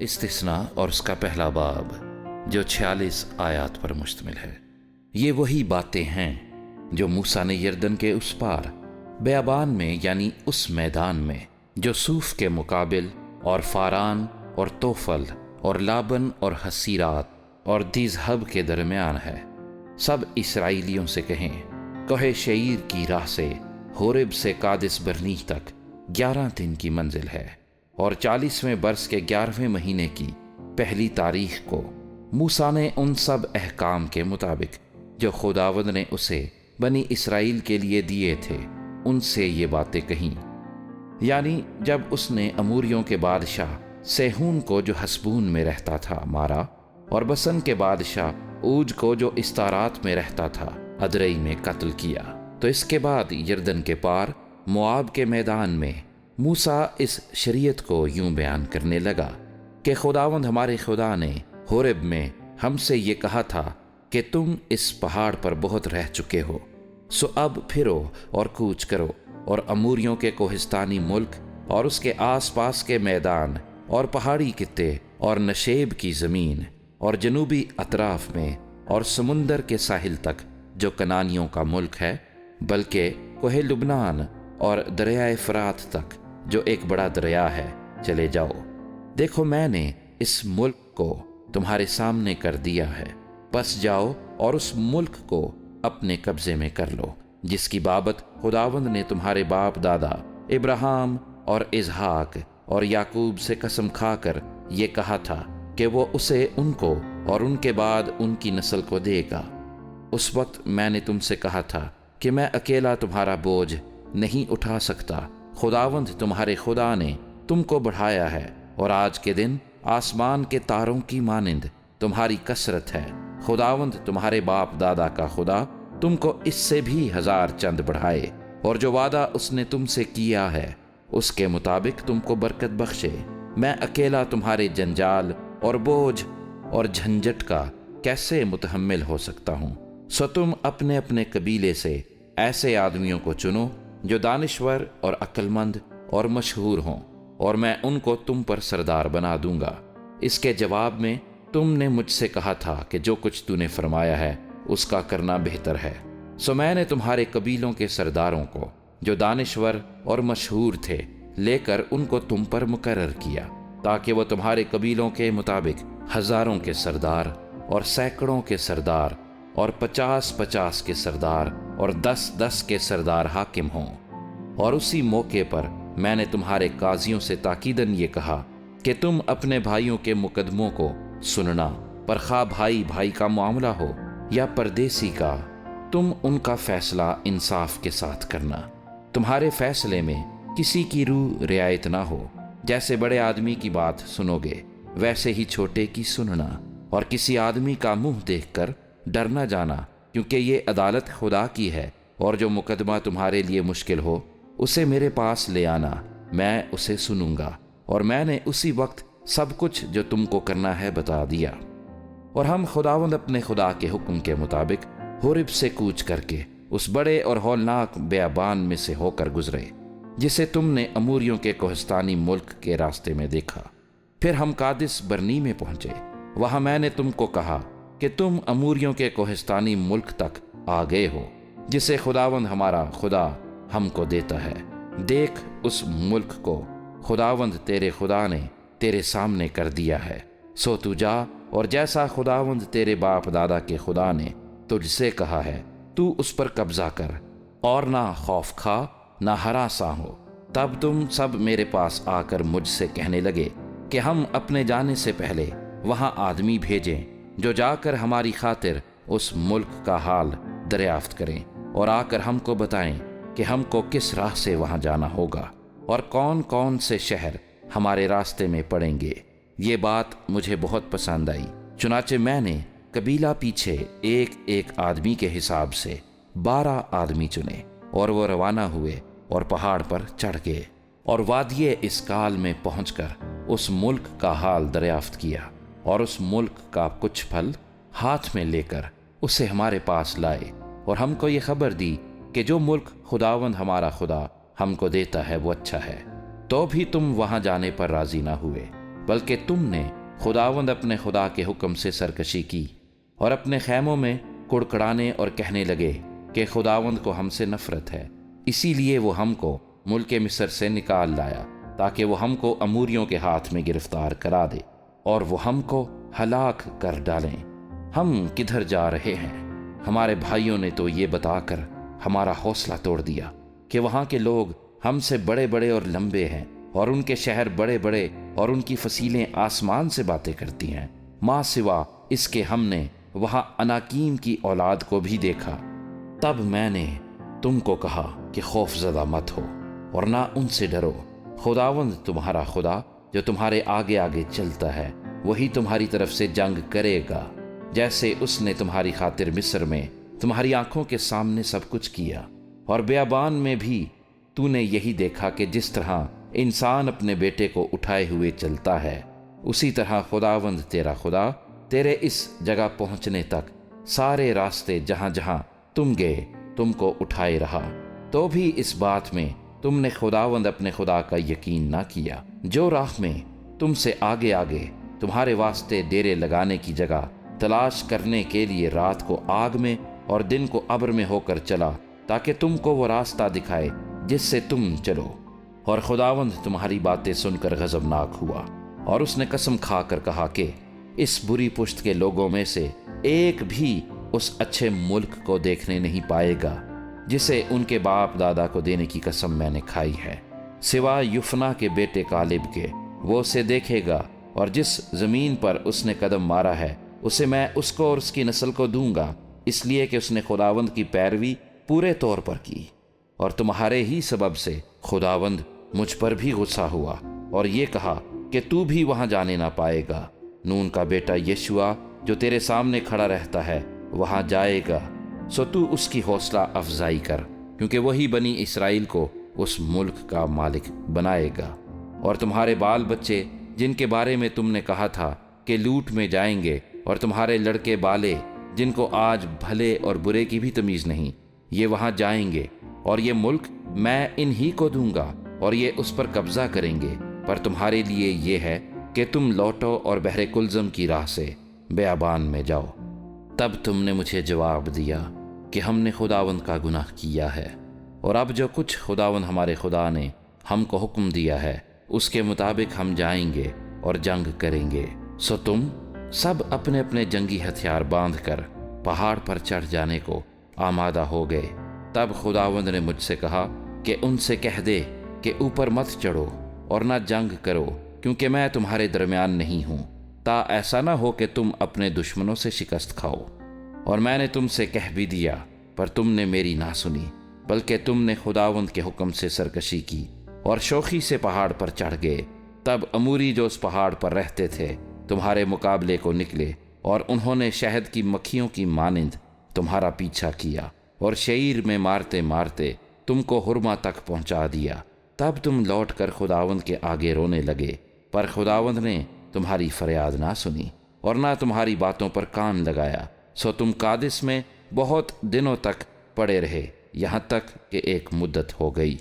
استثنا اور اس کا پہلا باب جو 46 آیات پر مشتمل ہے۔ یہ وہی باتیں ہیں جو موسیٰ نے یردن کے اس پار بیابان میں یعنی اس میدان میں جو صوف کے مقابل اور فاران اور توفل اور لابن اور حسیرات اور دیزہب کے درمیان ہے، سب اسرائیلیوں سے کہیں کوہ شعیر کی راہ سے ہورب سے قادس برنی تک 11 دن کی منزل ہے، اور 40ویں برس کے 11ویں مہینے کی پہلی تاریخ کو موسیٰ نے ان سب احکام کے مطابق جو خداوند نے اسے بنی اسرائیل کے لیے دیے تھے ان سے یہ باتیں کہیں۔ یعنی جب اس نے اموریوں کے بادشاہ سیہون کو جو حسبون میں رہتا تھا مارا، اور بسن کے بادشاہ اوج کو جو استارات میں رہتا تھا ادرئی میں قتل کیا، تو اس کے بعد یردن کے پار موآب کے میدان میں موسیٰ اس شریعت کو یوں بیان کرنے لگا کہ خداوند ہمارے خدا نے ہورب میں ہم سے یہ کہا تھا کہ تم اس پہاڑ پر بہت رہ چکے ہو، سو اب پھرو اور کوچ کرو، اور اموریوں کے کوہستانی ملک اور اس کے آس پاس کے میدان اور پہاڑی خطے اور نشیب کی زمین اور جنوبی اطراف میں اور سمندر کے ساحل تک جو کنانیوں کا ملک ہے، بلکہ کوہ لبنان اور دریائے فرات تک جو ایک بڑا دریا ہے، چلے جاؤ۔ دیکھو میں نے اس ملک کو تمہارے سامنے کر دیا ہے، بس جاؤ اور اس ملک کو اپنے قبضے میں کر لو، جس کی بابت خداوند نے تمہارے باپ دادا ابراہیم اور اسحاق اور یعقوب سے قسم کھا کر یہ کہا تھا کہ وہ اسے ان کو اور ان کے بعد ان کی نسل کو دے گا۔ اس وقت میں نے تم سے کہا تھا کہ میں اکیلا تمہارا بوجھ نہیں اٹھا سکتا، خداوند تمہارے خدا نے تم کو بڑھایا ہے، اور آج کے دن آسمان کے تاروں کی مانند تمہاری کثرت ہے۔ خداوند تمہارے باپ دادا کا خدا تم کو اس سے بھی 1000 چند بڑھائے، اور جو وعدہ اس نے تم سے کیا ہے اس کے مطابق تم کو برکت بخشے۔ میں اکیلا تمہارے جنجال اور بوجھ اور جھنجٹ کا کیسے متحمل ہو سکتا ہوں؟ سو تم اپنے اپنے قبیلے سے ایسے آدمیوں کو چنو جو دانشور اور عقل مند اور مشہور ہوں، اور میں ان کو تم پر سردار بنا دوں گا۔ اس کے جواب میں تم نے مجھ سے کہا تھا کہ جو کچھ تو نے فرمایا ہے اس کا کرنا بہتر ہے، سو میں نے تمہارے قبیلوں کے سرداروں کو جو دانشور اور مشہور تھے لے کر ان کو تم پر مقرر کیا، تاکہ وہ تمہارے قبیلوں کے مطابق 1000 کے سردار اور سینکڑوں کے سردار اور 50 کے سردار اور 10 کے سردار حاکم ہوں۔ اور اسی موقع پر میں نے تمہارے قاضیوں سے تاکیداً یہ کہا کہ تم اپنے بھائیوں کے مقدموں کو سننا، پر خواہ بھائی بھائی کا معاملہ ہو یا پردیسی کا، تم ان کا فیصلہ انصاف کے ساتھ کرنا۔ تمہارے فیصلے میں کسی کی روح رعایت نہ ہو، جیسے بڑے آدمی کی بات سنو گے ویسے ہی چھوٹے کی سننا، اور کسی آدمی کا منہ دیکھ کر ڈر نہ جانا، کیونکہ یہ عدالت خدا کی ہے، اور جو مقدمہ تمہارے لیے مشکل ہو اسے میرے پاس لے آنا، میں اسے سنوں گا۔ اور میں نے اسی وقت سب کچھ جو تم کو کرنا ہے بتا دیا۔ اور ہم خداوند اپنے خدا کے حکم کے مطابق ہورب سے کوچ کر کے اس بڑے اور ہولناک بیابان میں سے ہو کر گزرے جسے تم نے اموریوں کے کوہستانی ملک کے راستے میں دیکھا۔ پھر ہم قادس برنی میں پہنچے، وہاں میں نے تم کو کہا کہ تم اموریوں کے کوہستانی ملک تک آ گئے ہو، جسے خداوند ہمارا خدا ہم کو دیتا ہے۔ دیکھ اس ملک کو خداوند تیرے خدا نے تیرے سامنے کر دیا ہے، سو تو جا اور جیسا خداوند تیرے باپ دادا کے خدا نے تجھ سے کہا ہے تو اس پر قبضہ کر، اور نہ خوف کھا نہ ہراساں ہو۔ تب تم سب میرے پاس آ کر مجھ سے کہنے لگے کہ ہم اپنے جانے سے پہلے وہاں آدمی بھیجیں جو جا کر ہماری خاطر اس ملک کا حال دریافت کریں، اور آ کر ہم کو بتائیں کہ ہم کو کس راہ سے وہاں جانا ہوگا اور کون کون سے شہر ہمارے راستے میں پڑیں گے۔ یہ بات مجھے بہت پسند آئی، چنانچہ میں نے قبیلہ پیچھے ایک ایک آدمی کے حساب سے 12 آدمی چنے، اور وہ روانہ ہوئے اور پہاڑ پر چڑھ گئے، اور وادی اسکال میں پہنچ کر اس ملک کا حال دریافت کیا، اور اس ملک کا کچھ پھل ہاتھ میں لے کر اسے ہمارے پاس لائے، اور ہم کو یہ خبر دی کہ جو ملک خداوند ہمارا خدا ہم کو دیتا ہے وہ اچھا ہے۔ تو بھی تم وہاں جانے پر راضی نہ ہوئے، بلکہ تم نے خداوند اپنے خدا کے حکم سے سرکشی کی اور اپنے خیموں میں کڑکڑانے اور کہنے لگے کہ خداوند کو ہم سے نفرت ہے، اسی لیے وہ ہم کو ملک مصر سے نکال لایا تاکہ وہ ہم کو اموریوں کے ہاتھ میں گرفتار کرا دے اور وہ ہم کو ہلاک کر ڈالیں۔ ہم کدھر جا رہے ہیں؟ ہمارے بھائیوں نے تو یہ بتا کر ہمارا حوصلہ توڑ دیا کہ وہاں کے لوگ ہم سے بڑے بڑے اور لمبے ہیں، اور ان کے شہر بڑے بڑے اور ان کی فصیلیں آسمان سے باتیں کرتی ہیں۔ ماں سوا اس کے ہم نے وہاں اناکیم کی اولاد کو بھی دیکھا۔ تب میں نے تم کو کہا کہ خوف زدہ مت ہو اور نہ ان سے ڈرو، خداوند تمہارا خدا جو تمہارے آگے آگے چلتا ہے وہی تمہاری طرف سے جنگ کرے گا، جیسے اس نے تمہاری خاطر مصر میں تمہاری آنکھوں کے سامنے سب کچھ کیا۔ اور بیابان میں بھی تو نے یہی دیکھا کہ جس طرح انسان اپنے بیٹے کو اٹھائے ہوئے چلتا ہے، اسی طرح خداوند تیرا خدا تیرے اس جگہ پہنچنے تک سارے راستے جہاں جہاں تم گئے تم کو اٹھائے رہا۔ تو بھی اس بات میں تم نے خداوند اپنے خدا کا یقین نہ کیا، جو راہ میں تم سے آگے آگے تمہارے واسطے ڈیرے لگانے کی جگہ تلاش کرنے کے لیے رات کو آگ میں اور دن کو ابر میں ہو کر چلا، تاکہ تم کو وہ راستہ دکھائے جس سے تم چلو۔ اور خداوند تمہاری باتیں سن کر غضبناک ہوا، اور اس نے قسم کھا کر کہا کہ اس بری پشت کے لوگوں میں سے ایک بھی اس اچھے ملک کو دیکھنے نہیں پائے گا جسے ان کے باپ دادا کو دینے کی قسم میں نے کھائی ہے، سوا یفنا کے بیٹے کالب کے۔ وہ اسے دیکھے گا، اور جس زمین پر اس نے قدم مارا ہے اسے میں اس کو اور اس کی نسل کو دوں گا، اس لیے کہ اس نے خداوند کی پیروی پورے طور پر کی۔ اور تمہارے ہی سبب سے خداوند مجھ پر بھی غصہ ہوا اور یہ کہا کہ تو بھی وہاں جانے نہ پائے گا۔ نون کا بیٹا یشوع جو تیرے سامنے کھڑا رہتا ہے وہاں جائے گا، سو تو اس کی حوصلہ افزائی کر، کیونکہ وہی بنی اسرائیل کو اس ملک کا مالک بنائے گا۔ اور تمہارے بال بچے جن کے بارے میں تم نے کہا تھا کہ لوٹ میں جائیں گے، اور تمہارے لڑکے بالے جن کو آج بھلے اور برے کی بھی تمیز نہیں، یہ وہاں جائیں گے، اور یہ ملک میں انہی کو دوں گا اور یہ اس پر قبضہ کریں گے۔ پر تمہارے لیے یہ ہے کہ تم لوٹو اور بحر کلزم کی راہ سے بیابان میں جاؤ۔ تب تم نے مجھے جواب دیا کہ ہم نے خداوند کا گناہ کیا ہے، اور اب جو کچھ خداوند ہمارے خدا نے ہم کو حکم دیا ہے اس کے مطابق ہم جائیں گے اور جنگ کریں گے۔ سو تم سب اپنے اپنے جنگی ہتھیار باندھ کر پہاڑ پر چڑھ جانے کو آمادہ ہو گئے۔ تب خداوند نے مجھ سے کہا کہ ان سے کہہ دے کہ اوپر مت چڑھو اور نہ جنگ کرو، کیونکہ میں تمہارے درمیان نہیں ہوں، تا ایسا نہ ہو کہ تم اپنے دشمنوں سے شکست کھاؤ۔ اور میں نے تم سے کہہ بھی دیا، پر تم نے میری نہ سنی، بلکہ تم نے خداوند کے حکم سے سرکشی کی اور شوخی سے پہاڑ پر چڑھ گئے۔ تب اموری جو اس پہاڑ پر رہتے تھے تمہارے مقابلے کو نکلے، اور انہوں نے شہد کی مکھیوں کی مانند تمہارا پیچھا کیا، اور شعیر میں مارتے مارتے تم کو ہرما تک پہنچا دیا۔ تب تم لوٹ کر خداوند کے آگے رونے لگے، پر خداوند نے تمہاری فریاد نہ سنی اور نہ تمہاری باتوں پر کان لگایا۔ سو تم قادس میں بہت دنوں تک پڑے رہے، یہاں تک کہ ایک مدت ہو گئی۔